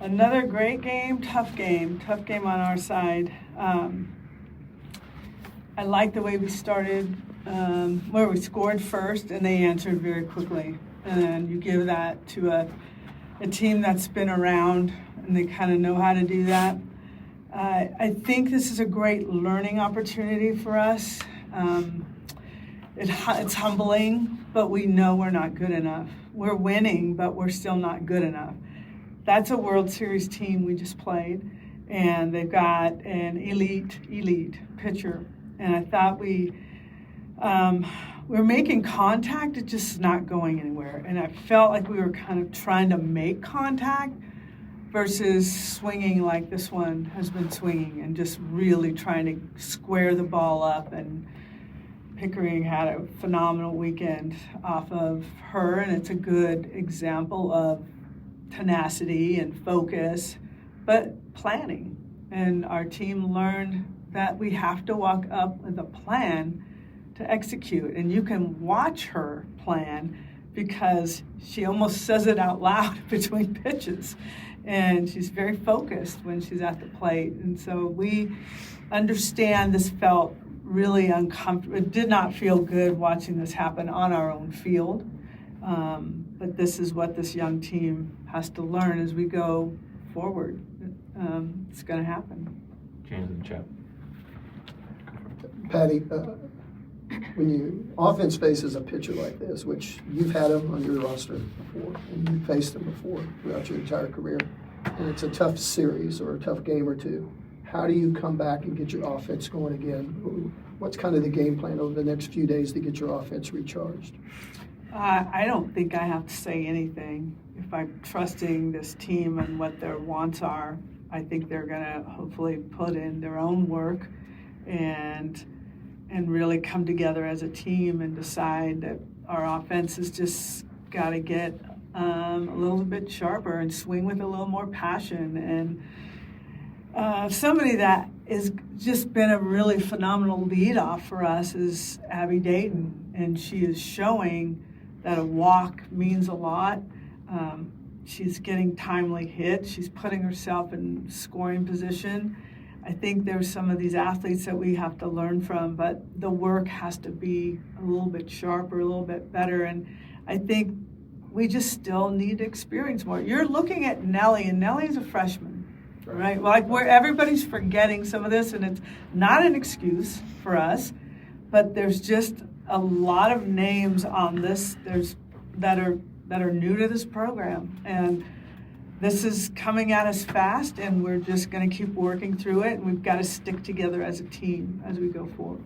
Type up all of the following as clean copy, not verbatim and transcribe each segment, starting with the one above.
Another great game, tough game on our side. I like the way we started, where we scored first and they answered very quickly. And you give that to a team that's been around and they kind of know how to do that. I think this is a great learning opportunity for us. It's humbling, but we know we're not good enough. We're winning, but we're still not good enough. That's a World Series team we just played, and they've got an elite pitcher. And I thought we're making contact, it's just not going anywhere. And I felt like we were kind of trying to make contact versus swinging like this one has been swinging and just really trying to square the ball up. And Pickering had a phenomenal weekend off of her, and it's a good example of tenacity and focus, but planning. And our team learned that we have to walk up with a plan to execute. And you can watch her plan because she almost says it out loud between pitches. And she's very focused when she's at the plate. And so we understand this felt really uncomfortable. It did not feel good watching this happen on our own field. But this is what this young team has to learn as we go forward. It's going to happen. James in the chat. Patty, when you offense faces a pitcher like this, which you've had him on your roster before, and you've faced him before throughout your entire career, and it's a tough series or a tough game or two, how do you come back and get your offense going again? What's kind of the game plan over the next few days to get your offense recharged? I don't think I have to say anything. If I'm trusting this team and what their wants are, I think they're going to hopefully put in their own work and really come together as a team and decide that our offense has just got to get a little bit sharper and swing with a little more passion. And somebody that has just been a really phenomenal leadoff for us is Abby Dayton, and she is showing that a walk means a lot. She's getting timely hits. She's putting herself in scoring position. I think there's some of these athletes that we have to learn from, but the work has to be a little bit sharper, a little bit better. And I think we just still need to experience more. You're looking at Nelly, and Nelly's a freshman, right? Like where everybody's forgetting some of this, and it's not an excuse for us, but there's just a lot of names on this that are new to this program, and this is coming at us fast, and we're just going to keep working through it, and we've got to stick together as a team as we go forward.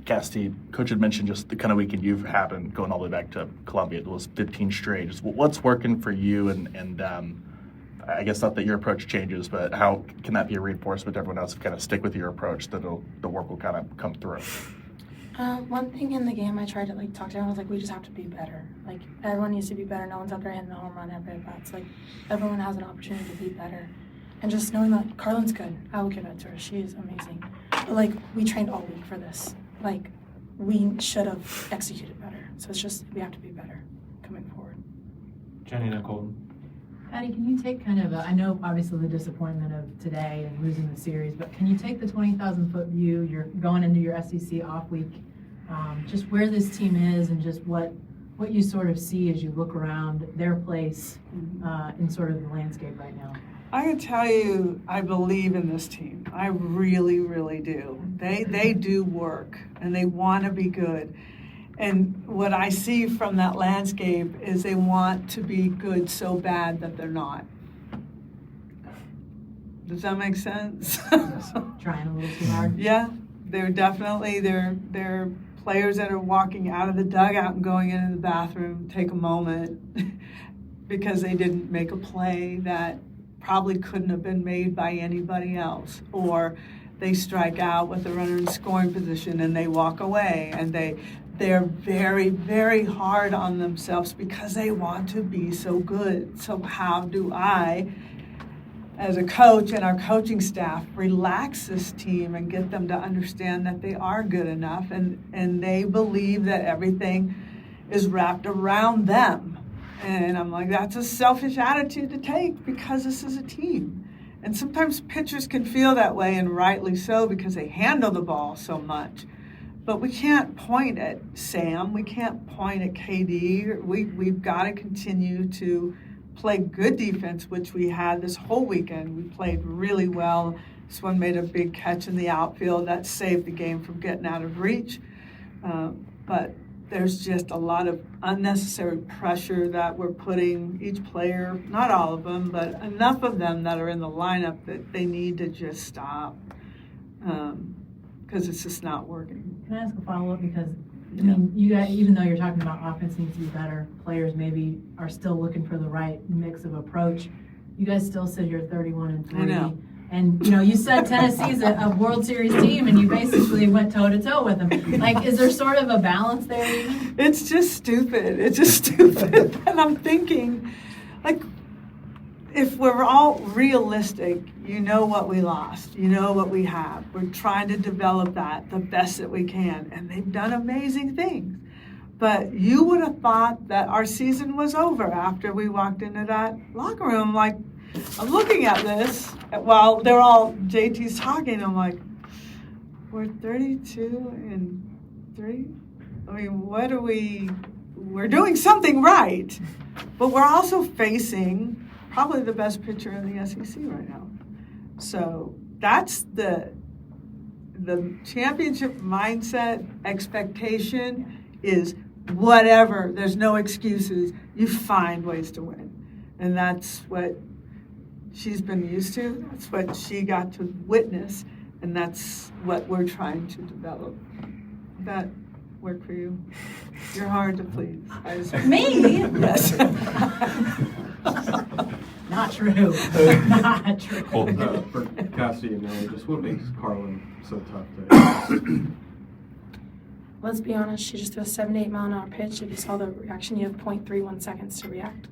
Kasidi, Coach had mentioned just the kind of weekend you've had going all the way back to Columbia. It was 15 straight. Just what's working for you, and I guess not that your approach changes, but how can that be a reinforcement to everyone else to kind of stick with your approach that the work will kind of come through? One thing in the game I tried to talk to everyone was we just have to be better. Everyone needs to be better. No one's out there hitting the home run every at bats. Everyone has an opportunity to be better. And just knowing that Carlin's good, I will give that to her. She is amazing. But we trained all week for this. We should have executed better. So it's just we have to be better coming forward. Jenny and Nicole. Patty, can you take I know obviously the disappointment of today and losing the series, but can you take the 20,000-foot view? You're going into your SEC off week, just where this team is and just what you sort of see as you look around their place in sort of the landscape right now. I can tell you, I believe in this team. I really, really do. They do work, and they want to be good. And what I see from that landscape is they want to be good so bad that they're not. Does that make sense? Trying a little too hard. Yeah, they're definitely, they're players that are walking out of the dugout and going into the bathroom, take a moment, because they didn't make a play that probably couldn't have been made by anybody else. Or they strike out with a runner in scoring position and they walk away, and they're very, very hard on themselves because they want to be so good. So how do I, as a coach and our coaching staff, relax this team and get them to understand that they are good enough and they believe that everything is wrapped around them And I'm like, that's a selfish attitude to take because this is a team. And sometimes pitchers can feel that way, and rightly so, because they handle the ball so much. But we can't point at Sam. We can't point at KD. We've got to continue to play good defense, which we had this whole weekend. We played really well. This one made a big catch in the outfield. That saved the game from getting out of reach. But there's just a lot of unnecessary pressure that we're putting each player, not all of them, but enough of them that are in the lineup that they need to just stop because it's just not working. Can I ask a follow-up? Because, I mean, you guys, even though you're talking about offense needs to be better, players maybe are still looking for the right mix of approach. You guys still sit here 31-3. I know. And, you said Tennessee's a World Series team, and you basically went toe-to-toe with them. Like, is there sort of a balance there even? It's just stupid. It's just stupid. And I'm thinking, like, if we're all realistic, you know what we lost. You know what we have. We're trying to develop that the best that we can. And they've done amazing things. But you would have thought that our season was over after we walked into that locker room. Like, I'm looking at this while JT's talking. I'm like, we're 32-3. I mean, we're doing something right, but we're also facing probably the best pitcher in the SEC right now. So that's the championship mindset expectation is whatever. There's no excuses. You find ways to win. And that's what she's been used to. That's what she got to witness, and that's what we're trying to develop. That work for you? You're hard to please. Me? Yes. Not true. Not true. For Kasidi and Nelly, just what makes Carlin so tough to Let's be honest, she just threw a 78 mile an hour pitch. If you saw the reaction, you have 0.31 seconds to react.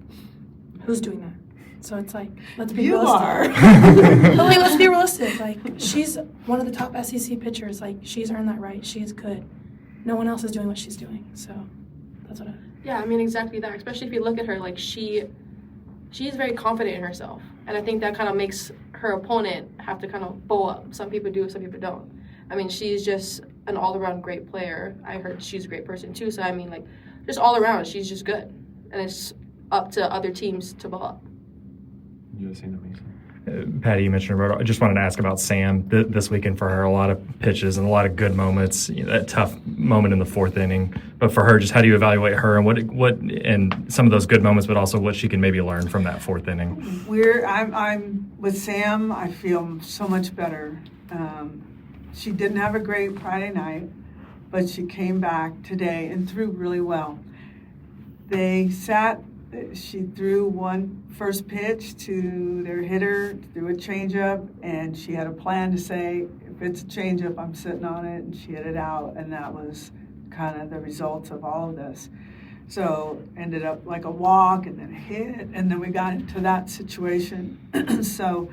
Who's doing that? So it's like, let's be realistic. Are. But like, let's be realistic. Like, she's one of the top SEC pitchers. Like, she's earned that right. She is good. No one else is doing what she's doing. So that's what Yeah, I mean, exactly that. Especially if you look at her, like, she is very confident in herself. And I think that kind of makes her opponent have to kind of bow up. Some people do, some people don't. I mean, she's just an all-around great player. I heard she's a great person, too. So, I mean, like, just all around, she's just good. And it's up to other teams to bow up. You were saying that, Mason? Patty, you mentioned Roberto. I just wanted to ask about Sam this weekend for her. A lot of pitches and a lot of good moments. That tough moment in the fourth inning. But for her, just how do you evaluate her and what and some of those good moments, but also what she can maybe learn from that fourth inning? I'm with Sam. I feel so much better. She didn't have a great Friday night, but she came back today and threw really well. She threw one first pitch to their hitter, threw a changeup, and she had a plan to say, if it's a changeup, I'm sitting on it, and she hit it out, and that was kind of the results of all of this. So ended up like a walk and then a hit, and then we got into that situation. So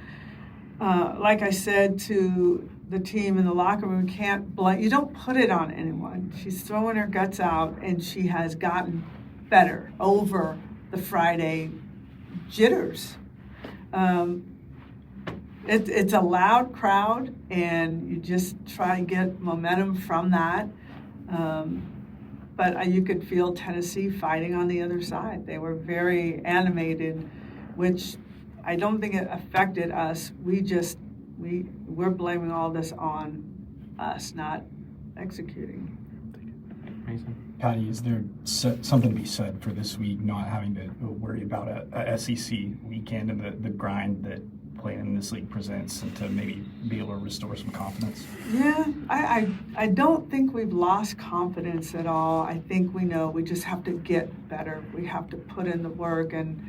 like I said to the team in the locker room, you don't put it on anyone. She's throwing her guts out, and she has gotten better over the Friday jitters. It's a loud crowd, and you just try to get momentum from that. But you could feel Tennessee fighting on the other side. They were very animated, which I don't think it affected us. We're blaming all this on us not executing. Mason? Patty, is there something to be said for this week not having to worry about a SEC weekend and the grind that playing in this league presents, and to maybe be able to restore some confidence? Yeah, I don't think we've lost confidence at all. I think we know we just have to get better. We have to put in the work and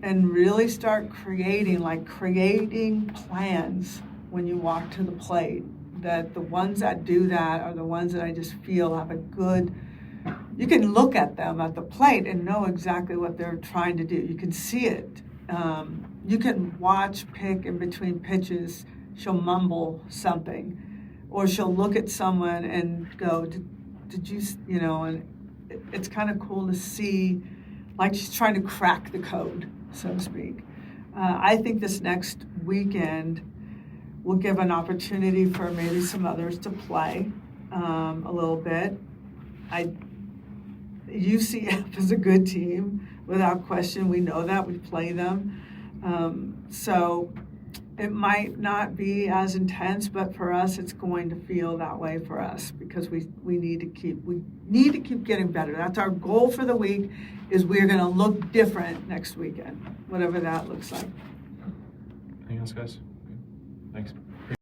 really start creating plans when you walk to the plate. That the ones that do that are the ones that I just feel have a good. You can look at them at the plate and know exactly what they're trying to do. You can see it. You can watch Pick in between pitches. She'll mumble something, or she'll look at someone and go, "Did you?" And it's kind of cool to see like she's trying to crack the code, so to speak. I think this next weekend will give an opportunity for maybe some others to play a little bit. UCF is a good team, without question. We know that. We play them. So it might not be as intense, but for us, it's going to feel that way for us because we need to keep getting better. That's our goal for the week. Is we're going to look different next weekend, whatever that looks like. Anything else, guys? Thanks.